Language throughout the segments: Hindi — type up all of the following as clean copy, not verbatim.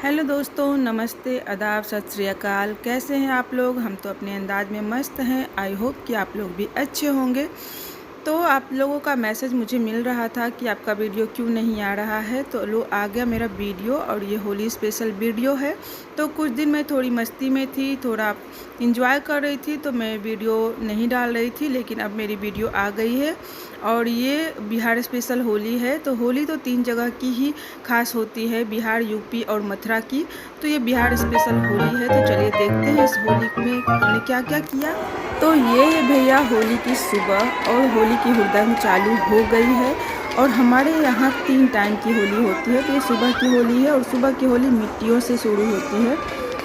हेलो दोस्तों, नमस्ते, आदाब, सत श्री अकाल। कैसे हैं आप लोग? हम तो अपने अंदाज में मस्त हैं। आई होप कि आप लोग भी अच्छे होंगे। तो आप लोगों का मैसेज मुझे मिल रहा था कि आपका वीडियो क्यों नहीं आ रहा है, तो लो आ गया मेरा वीडियो। और ये होली स्पेशल वीडियो है। तो कुछ दिन मैं थोड़ी मस्ती में थी, थोड़ा इंजॉय कर रही थी, तो मैं वीडियो नहीं डाल रही थी, लेकिन अब मेरी वीडियो आ गई है। और ये बिहार स्पेशल होली है। तो होली तो 3 जगह की ही खास होती है, बिहार, यूपी और मथुरा की। तो ये बिहार स्पेशल होली है। तो चलिए देखते हैं इस होली में हमने क्या क्या किया। तो ये है भैया होली की सुबह, और होली की हुड़दंग चालू हो गई है। और हमारे यहाँ 3 टाइम की होली होती है। तो ये सुबह की होली है, और सुबह की होली मिट्टियों से शुरू होती है।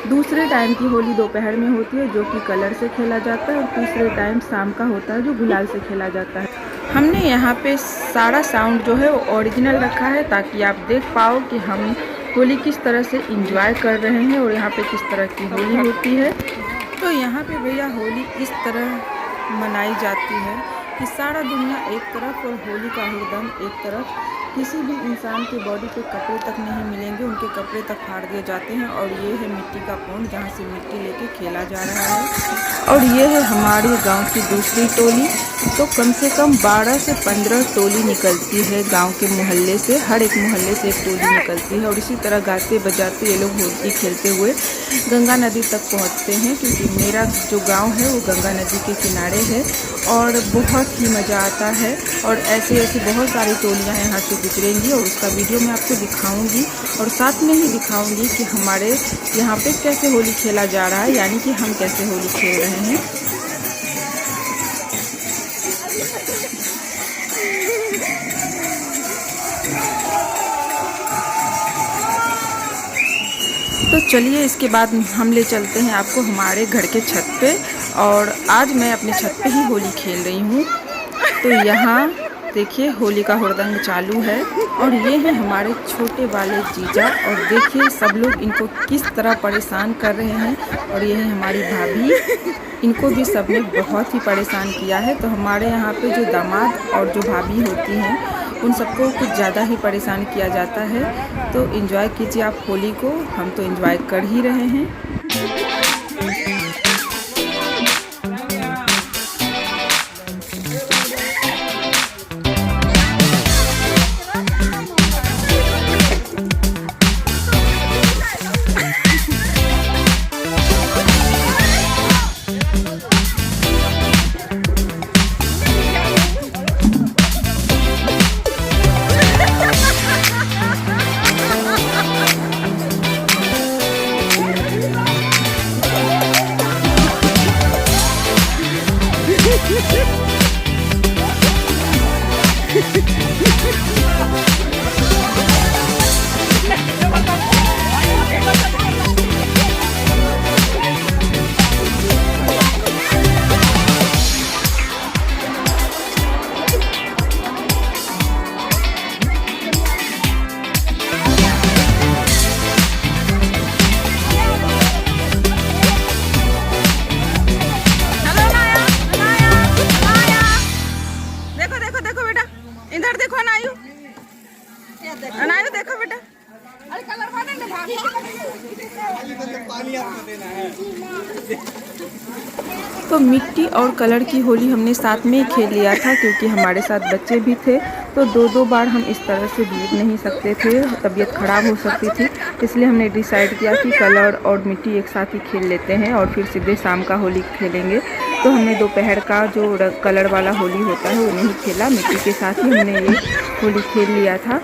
दूसरे टाइम की होली दोपहर में होती है, जो कि कलर से खेला जाता है। और तीसरे टाइम शाम का होता है, जो गुलाल से खेला जाता है। हमने यहाँ पे सारा साउंड जो है वो ओरिजिनल रखा है, ताकि आप देख पाओ कि हम होली किस तरह से इंजॉय कर रहे हैं और यहाँ पे किस तरह की होली होती है। तो यहाँ पे भैया होली इस तरह मनाई जाती है कि सारा दुनिया एक तरफ और होली का हुड़दंग एक तरफ। किसी भी इंसान के बॉडी पे कपड़े तक नहीं मिलेंगे, उनके कपड़े तक फाड़ दिए जाते हैं। और ये है मिट्टी का पौंड, जहाँ से मिट्टी लेके खेला जा रहा है। और ये है हमारे गांव की दूसरी टोली। तो कम से कम 12 से 15 टोली निकलती है गांव के मोहल्ले से। हर एक मोहल्ले से एक टोली निकलती है। और इसी तरह गाते बजाते ये लोग होली खेलते हुए गंगा नदी तक पहुंचते हैं, क्योंकि मेरा जो गांव है वो गंगा नदी के किनारे है। और बहुत ही मज़ा आता है। और ऐसे ऐसे बहुत सारी टोलियां यहाँ से गुजरेंगी, और उसका वीडियो मैं आपको दिखाऊंगी। और साथ में ही दिखाऊंगी कि हमारे यहाँ पे कैसे होली खेला जा रहा है, यानी कि हम कैसे होली खेल रहे हैं। तो चलिए इसके बाद हम ले चलते हैं आपको हमारे घर के छत पे। और आज मैं अपने छत पे ही होली खेल रही हूँ। तो यहाँ देखिए होली का हुड़दंग चालू है। और ये हैं हमारे छोटे वाले जीजा, और देखिए सब लोग इनको किस तरह परेशान कर रहे हैं। और ये है हमारी भाभी, इनको भी सब ने बहुत ही परेशान किया है। तो हमारे यहाँ पे जो दामाद और जो भाभी होती हैं, उन सबको कुछ ज़्यादा ही परेशान किया जाता है। तो एंजॉय कीजिए आप होली को, हम तो एंजॉय कर ही रहे हैं। इधर देखो अनायु, अनायु देखो बेटा। तो मिट्टी और कलर की होली हमने साथ में ही खेल लिया था, क्योंकि हमारे साथ बच्चे भी थे। तो 2-2 बार हम इस तरह से भीग नहीं सकते थे, तबीयत ख़राब हो सकती थी। इसलिए हमने डिसाइड किया कि कलर और मिट्टी एक साथ ही खेल लेते हैं, और फिर सीधे शाम का होली खेलेंगे। तो हमने दोपहर का जो कलर वाला होली होता है वो नहीं खेला, मिट्टी के साथ ही हमने ये होली खेल लिया था।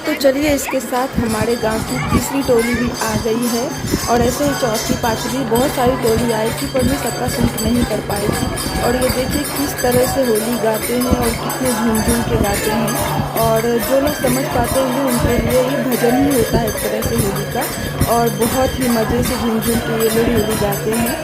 तो चलिए, इसके साथ हमारे गांव की तीसरी टोली भी आ गई है और ऐसे ही चौथी पांचवी बहुत सारी टोली आई थी, पर मैं सबका शूट नहीं कर पाई थी। और ये देखिए किस तरह से होली गाते हैं और कितने झूम झूम के गाते हैं। और जो लोग समझ पाते हैं उनके लिए ये भजन ही होता है एक तरह से होली का। और बहुत ही मज़े से झूम झूम के ये लोग होली गाते हैं।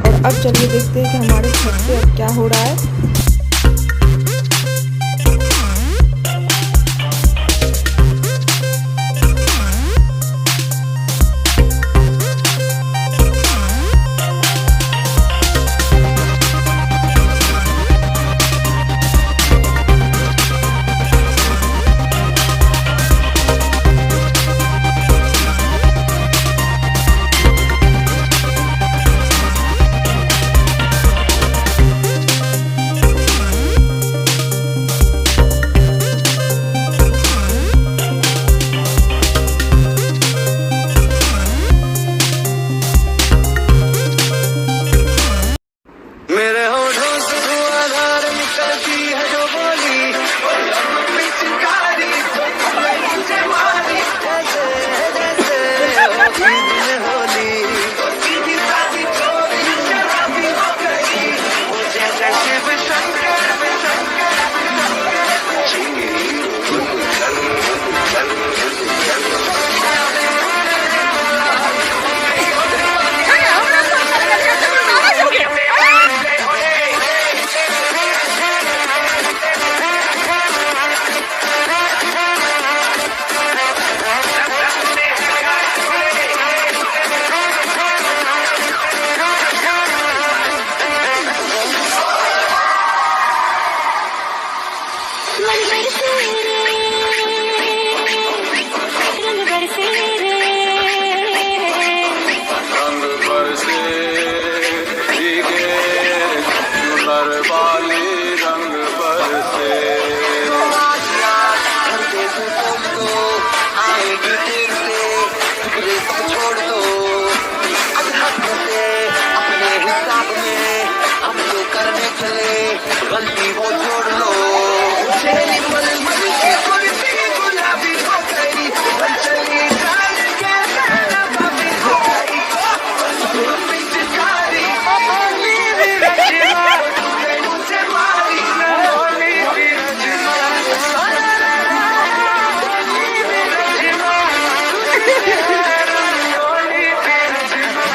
और अब चलिए देखते हैं कि हमारे छत पे अब क्या हो रहा है। गलती वो छोड़ लो। तेरी मलमल की कुर्सी गुलाबी हो गई, चली डाल के सहरा बाबी हो गई। पिचकारी होली भी रचना, तूने मुझे मारी ना होली भी रचना। होली भी रचना, होली भी रचना।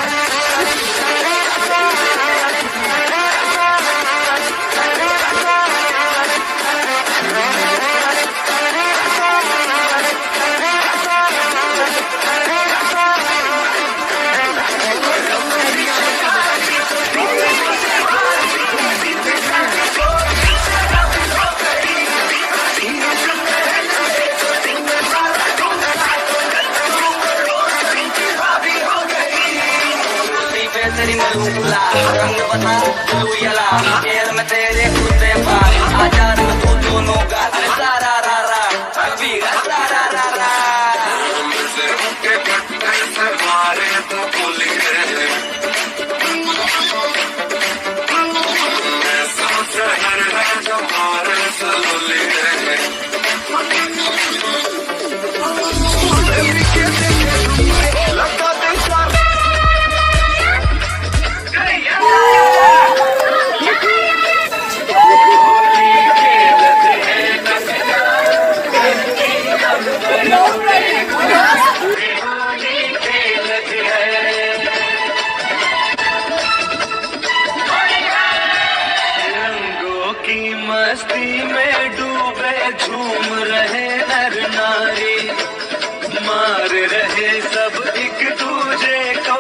तेरी मलूला रंग बता तू यला, खेल में तेरे कुत्ते पार आजाद में तू दोनों का सारा रा रा कभी सारा रा रा। से उनके पट्टे से मारे तो बोली ऐसा शहर है जो मारे सलोली लगता देखा मस्ती में डूबे झूम रहे नर नारी, मार रहे सब एक दूजे को